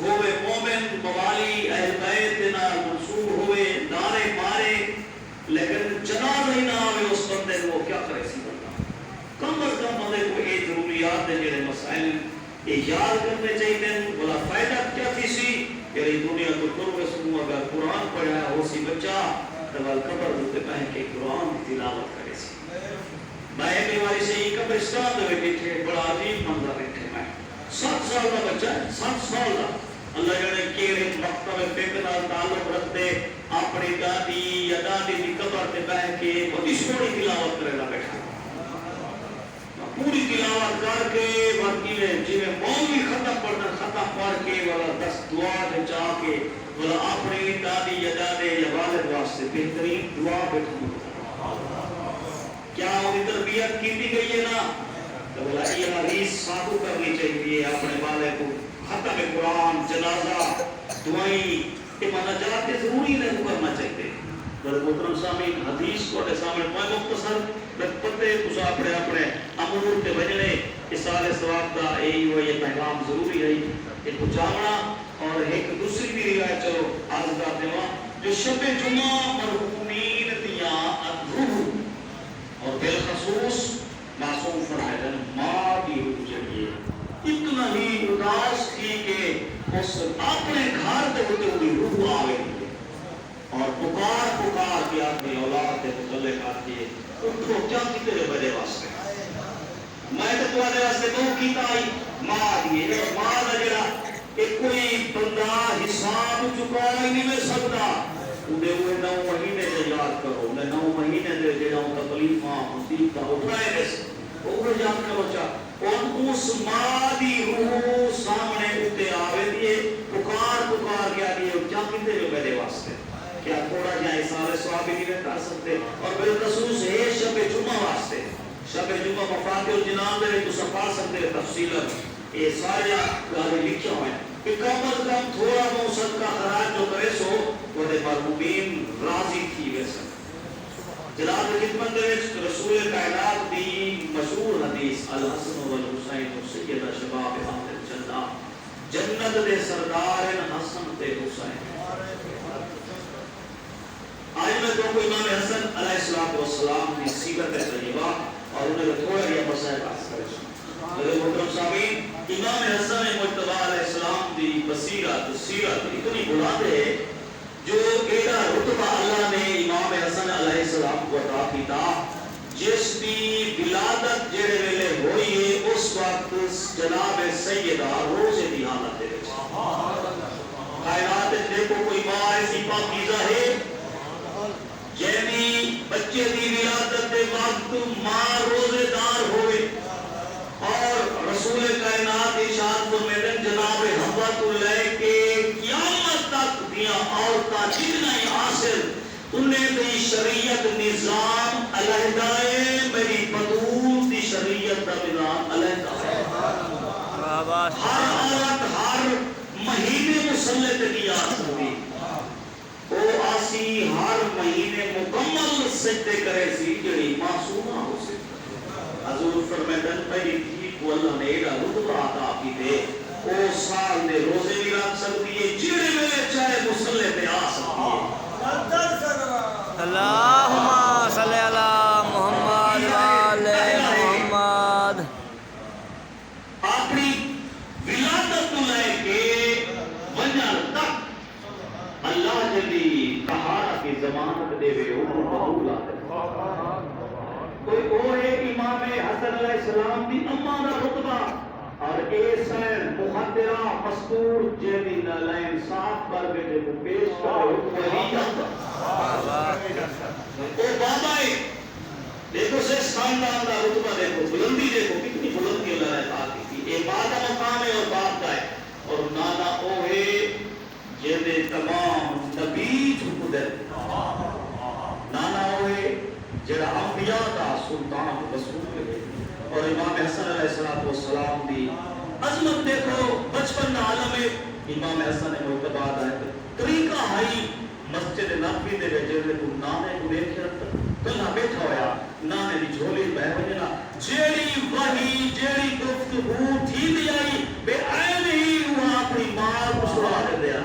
ہوئے مومن موالی حیات کے جڑے مسائل یہ یاد کرنے چاہیے. بولا فائدہ کیا تھی سی کہ دنیا کو تر سنو اگر قرآن پڑھا ہو سی بچہ تو قبر ہوتے پہ کہ قرآن کی تلاوت کرے سی. میں بیماری سے یہ قبرستان میں بیٹھے بڑا عجیب منظر بیٹھے. میں 7 سال کا بچہ ہے, 7 سال کا. اللہ جانے کیڑے وقت میں فکر نال تعلق رکھتے اپنی دادی یا دادی کی قبر تے بیٹھ کے بڑی سونی تلاوت کرے گا بیٹھا. پوری تلاوت کر کے باقی میں جی میں مولوی ختم پڑھنا ختم پڑھ کے والا 10 دعا چا کے والا اپنی دادی یا دادے یا والد واسطے بہترین دعا بیٹھا. کیا ان کی تربیت کی گئی ہے نا تو بولا یہ حدیث ثابت کرنی چاہیے اپنے والے کو. ختم قرآن جنازہ دعائیں کہ مناجات ضروری نہیں کرنا چاہیے. محترم سامعین حدیث کو سامنے میں مختصر پتے اس اپنے اپنے امور کے بجنے اصال ثواب کا یہی ہو یہ پیغام ضروری ہے کہ پہنچانا. اور ایک دوسری بھی روایت چلو عرض کرتے ہیں جو شب جمعہ مرحومین دیاں روح اور بالخصوص معصوم فرمائے ماں کی روح چلیے اتنا ہی اداس تھی کہ اس اپنے گھر تے ہوتے ہوئی روح آوے اور پکار کے اپنی اولاد کے متعلق آتی ہے اٹھو کیا کی تیرے بڑے واسطے میں تو تمہارے واسطے دو کیتا ہی ماں دیے ماں کا جڑا کہ کوئی بندہ حساب چکا ہی نہیں مل سکتا. انہیں وہ 9 مہینے سے یاد کرو. انہیں 9 مہینے سے جڑا تکلیفاں مصیبتاں اٹھائے دے وہ یاد کرو چاہ اور اس ماں دی روح سامنے اٹھتے آوے دیے پکار کیا دیے کیا کہتے جو میرے واسطے کیا تھوڑا جہاں اصال ثواب بھی نہیں کر سکتے. اور بالخصوص ہے شب جمعہ واسطے شب جمعہ مفاتیح الجنان دے تو سپا سکتے تفصیلا یہ سارے گالے لکھے ہوئے کہ کم از کم تھوڑا بہت صدقہ خراج جو کرے سو وہ دے مرحومین راضی تھی ویسا. جناب خدمت دے رسول کائنات دی مشہور حدیث الحسن والحسین سیدہ شباب اہل الجنہ جنت دے سردار حسن تے حسین. آج میں تو کو امام حسن علیہ السلام کی سیرت طیبہ اور انہیں تھوڑا یہ مسائل بات کرے سو. میرے محترم سامعین امام حسن مجتبی علیہ السلام دی بصیرت سیرت اتنی بلند ہے جو ایڈا رتبہ اللہ نے امام حسن علیہ السلام کو عطا کیتا جس دی ولادت جڑے ویلے ہوئی ہے اس وقت جناب سیدہ روزے دی حالت ہے. کائنات دیکھو کوئی ماں ایسی پاکیزہ ہے یعنی بچے دی ولادت دے وقت ماں روزے دار ہوئے اور رسول کائنات ارشاد فرماتے جناب حوا کو لے کے قیامت تک دیا عورتاں جتنا ہی حاصل انہیں دی شریعت نظام علیحدہ ہے میری بطول دی شریعت دا نظام علیحدہ ہے. ہر عورت ہر مہینے مسلح تقیات ہوئی وہ آسی ہر مہینے مکمل سجدے کرے سی جڑی معصومہ ہو سی. حضور فرمائدن پہلی تھی کو اللہ نے ایڈا رتبہ عطا کی دے او سال دے روزے بھی رکھ سکتی ہے جڑے ویلے چاہے مسلح پہ آ سکتی ہے. اللہم صلی علی محمد وعلی محمد. اپنی ولادت کو لے کے وجہ تک اللہ جلی کہارا کی ضمانت دے وے او قبول آتے کوئی وہ ہے امام حسن علیہ السلام دی اماں دا رتبہ اور ایسین محدرہ مستور جیدی نالین صاف کر بیٹے کو پیش کرے ولیت او بابا ہے دیکھو سے خاندان دا رتبہ دیکھو بلندی دیکھو کتنی بلندی اللہ نے عطا کی تھی. اے بابا مقام ہے اور باپ کا ہے اور نانا او ہے جیدے تمام نبی جھکو دے نانا او ہے جڑا انبیاء دا سلطان رسول ہے. اور امام حسن علیہ السلام دی عظمت دیکھو بچپن عالم امام حسن مجتبی ہے طریقہ ہے مسجد نبوی دے وچ کو نانے کو دیکھ کلا بیٹھا ہویا نانے دی جھولی بہ وجنا جیڑی وحی جیڑی گفتگو تھی دی آئی بے عین ہی وہ اپنی ماں کو سنا دیا.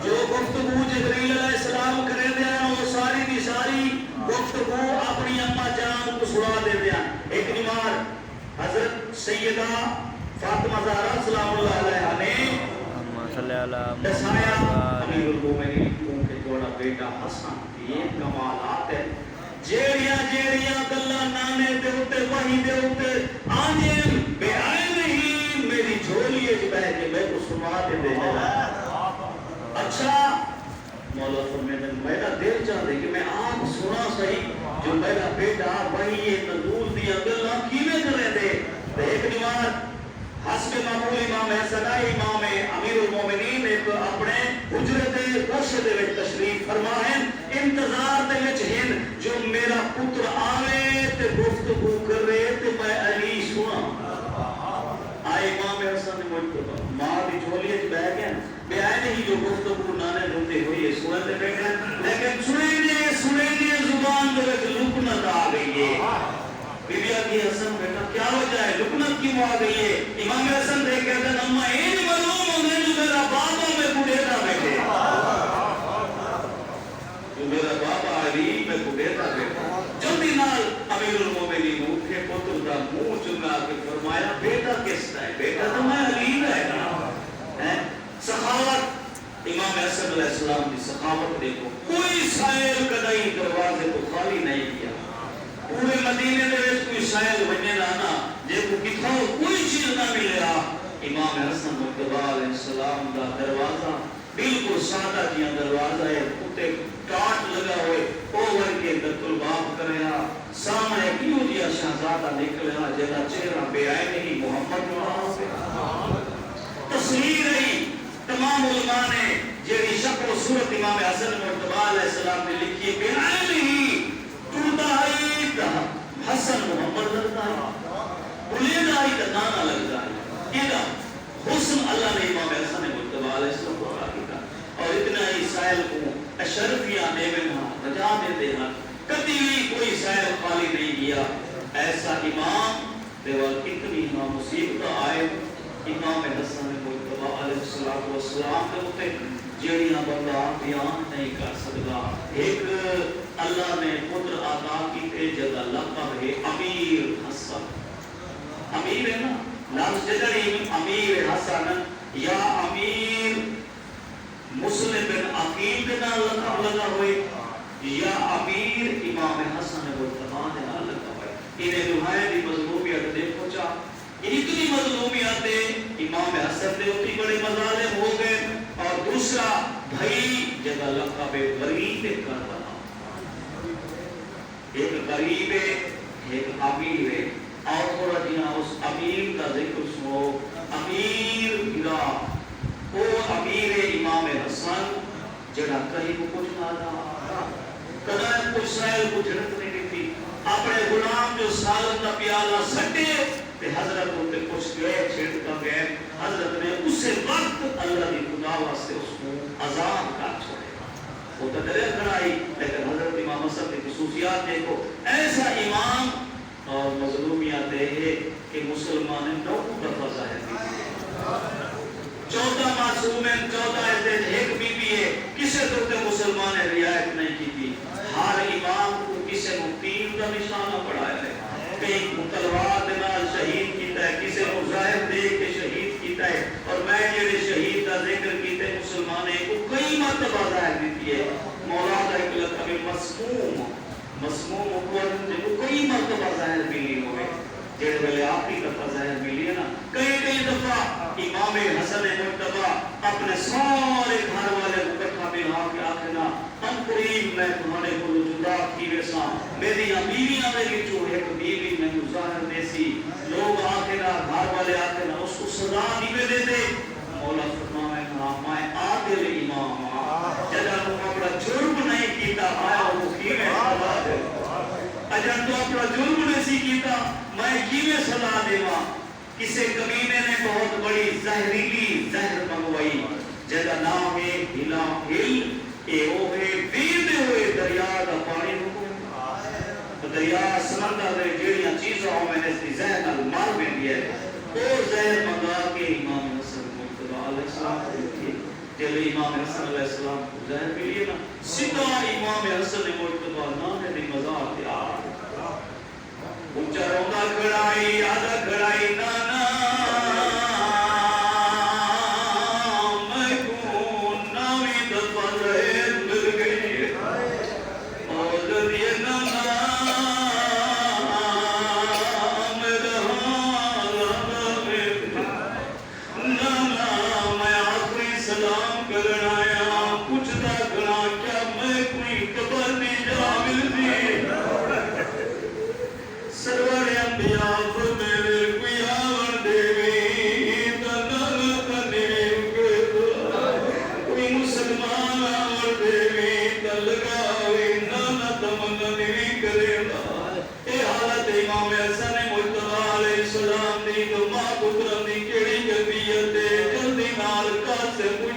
جو گفتگو جبریل علیہ السلام کرے دیا وہ ساری دی ساری گفتگو اپنی اماں جان کو سنا دے دیا. صلی علی دسایا محمد امیر المومنین کیونکہ جوڑا بیٹا حسن یہ کمالات ہے جیڑیاں گلا نانے دے اتے وحی دے اتے آنے بے آئے نہیں میری جھولیے بہ کے میں کو سنا دے اچھا مولا فرمیدن میرا دل چاہتے کہ میں آپ سنا صحیح جو میرا بیٹا وحی نزول دیا گلا کیویں کرے دے ایک دیوار حسب معمول امام حسن امام امیر المومنین ایک اپنے حجرت رشد وچ تشریف فرمائیں انتظار دے وچ ہیں جو میرا پتر آوے تے گفتگو کرے تے میں علی سنا آئے امام حسن نے مجھ ماں دی جھولی وچ بیٹھ گیا بے آئے نہیں جو گفتگو نانے روتے ہوئی ہے سنتے بیٹھے لیکن سنیں گے زبان دے وچ لکنت آ گئی ہے بی بی آگی حسن بیٹا کیا وجہ ہے لکنت کیوں آ گئی ہے امام حسن دیکھ کہتے ہیں اما این معلوم ہونے جو میرا بابا میں بڑھیتا بیٹھے جو میرا بابا علی میں بڑھیتا بیٹھے جلدی نال امیر المومنین اٹھے پتر دا منہ چنگا کے فرمایا بیٹا کس ہے بیٹا تو میں علی ہے نا سخاوت امام حسن علیہ السلام کی سخاوت دیکھو کوئی سائل کدائی دروازے کو خالی نہیں کیا پورے مدینے دے وچ کوئی سائل بننے لانا جے کو کتھوں کوئی چیز نہ ملیا امام حسن مجتبی علیہ السلام دا دروازہ بالکل سادہ جیاں دروازہ ہے اتے کاٹ لگا ہوئے اوور کے دت الباب کریا سامنے کیوں جیا شہزادہ نکلیا جدا چہرہ بے آئے نہیں محمد تصویر رہی تمام علماء نے جیڑی شکل و صورت امام حسن مجتبی علیہ السلام نے لکھی بے آئے نہیں ٹوٹا آئی دا حسن محمد لگتا ہے بلید آئی دا نانا لگتا ہے یہ دا حسن اللہ نے امام حسن مجتبی علیہ السلام کو آگا اور اتنا ہی سائل کو اشرفیاں دے میں رجا دیتے ہیں کبھی بھی کوئی سائل خالی نہیں کیا ایسا امام دیوال کتنی امام مصیبت آئے امام حسن مجتبی علیہ السلام نے ہوتے جیڑیاں بندہ بیان نہیں کر سکتا ایک اللہ نے پتر عطا کیتے جدا لقب ہے امیر حسن امیر ہے نا لفظ جدری امیر حسن یا امیر مسلم بن عقیل کے نام لقب لگا ہوئے یا امیر امام حسن مجتبی کے نام لگا ہوئے انہیں دہائے دی مظلومیت دیکھو چاہ اتنی مظلومیت دے امام حسن دے اتنی بڑے مظالم ہو گئے اور دوسرا بھائی جگہ لقب غریب کربلا ایک غریب ہے ایک امیر ہے اور تھوڑا جہاں اس امیر کا ذکر سنو امیر گرا وہ امیر امام حسن جڑا کہیں کو کچھ نہ رہا کدھا کچھ سائل کو جھڑک نہیں دیتی اپنے غلام جو سالن کا پیالہ سٹے تے حضرت ہوتے کچھ گئے چھڑکا گئے حضرت نے اسے وقت اللہ کی خدا واسطے اس کو عذاب کا چھوڑے وہ تو ڈرے کھڑائی لیکن حضرت امام حسن کی خصوصیات دیکھو ایسا امام اور مظلومیات ہے کہ مسلمان 9 دفعہ ظاہر کی 14 معصومین 14 ایسے ایک بی بی ہے کسے تو مسلمان رعایت نہیں کی تھی ہر امام کو کسے کو تیر کا نشانہ پڑھایا ہے کہیں تلوار دنال شہید کیتا ہے کسے کو ظاہر دے کے شہید کیتا ہے اور میں جیڑے شہید کا ذکر کیتے مسلمان کو کئی مرتبہ ظاہر دیتی ہے مولا کا ایک لقب مسموم حکومت جن کو کئی مرتبہ ظاہر ملی ہوئے جیڑے ویلے آخری دفعہ ظاہر ملی ہے نا کئی دفعہ امام حسن مجتبی اپنے سارے گھر والے کو کٹھا ملا کے آخنا ہم قریب میں تمہارے کو جدا کی ویسا میری بیویاں میں وچوں ایک بیوی میں ظاہر دیسی لوگ آخنا گھر والے آخنا اس کو سزا دیوے دے دے مولا فرمائے میں عادل امام جدا تو اپنا جرم نہیں کیتا آیا وہ کیویں سزا دے اجن تو اپنا جرم نہیں کیتا میں کیویں سزا دیواں کسے کمینے نے بہت بڑی زہریلی زہر منگوائی جدا نام ہے ہلا ہل اے او ہے ویندے ہوئے دریا دا پانی رکو دریا سمندر دے جڑیاں چیزاں میں نے اس زہر نال مار ویندی ہے او زہر منگا کے امام حسن مجتبی علیہ السلام کو جب امام حسن علیہ السلام کو زہر ملی نا سیدھا امام حسن مجتبی نانے دی مزار تے آ اونچا روندا کھڑائی آدھا کھڑائی نانا میں سلام کرنا آیا پوچھتا کرا کیا میں کوئی قبر دی جا ملتی سرور انبیاء فرمیرے کوئی آور دیوی تنال تنیم کرتا کوئی مسلمان آور دیوی تلگاوی نانا تمنا نوی کرے اے حالت امام حسن مجتبہ علیہ السلام دی تو ماں پترم دی کیڑی کبیت دے جلدی نال کاسے مجتبہ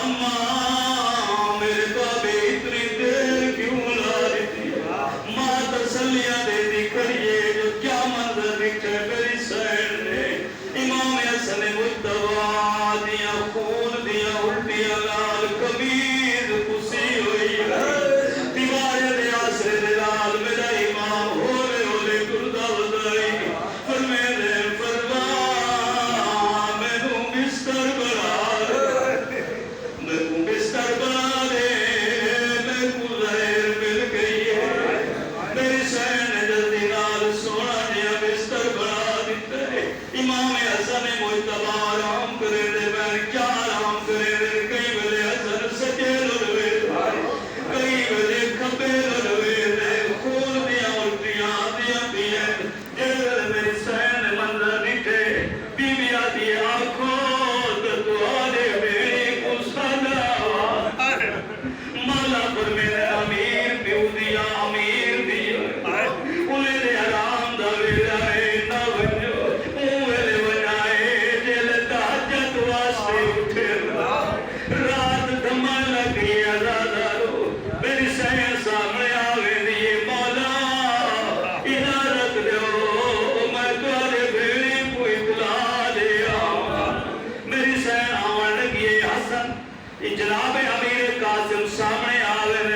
اماں میرے بابے اتنی دیر کیوں لا دیتی ماں تسلیہ دے دی کریے جو کیا منظر دکھے میری سین نے امام حسن مجتبہ دیا خون دیا الٹیا لال کبیر کسی ہوئی دیوارے دے آسرے دے لال میرا امام ہولے ہولے گردہ بدائی فرمیدے فرما میں نوں بستر بنا دے میں کو بستر بنا دے میں کو زہر مل گئی ہے میری سین جلدی نال سونا دیا بستر بنا دیتا ہے امام حسن مجتبہ آرام کرے دے میں کیا آرام کرے دے کئی بلے حسن سجے لڑوے کئی بلے کھپے لڑوے دے خون دیا الٹیاں دیا دیا جیسے میری سین منظر نٹھے بی بی آتی آنکھوں دعا دے میری کو صدا مالا پر میرے امیر پیو دیا امیر دیا انہیں دے حرام دا ویلائے نہ بنجو اوہلے بنائے جیل تحجت واسطے اٹھے رات دھمال لگی ازادارو میری سین سامنے آوے دیئے مولا ادارت دیو میں تارے بھیڑی کوئی بلا دیا میری سین آوان لگیے حسن جناب امیر قاسم سامنے آوے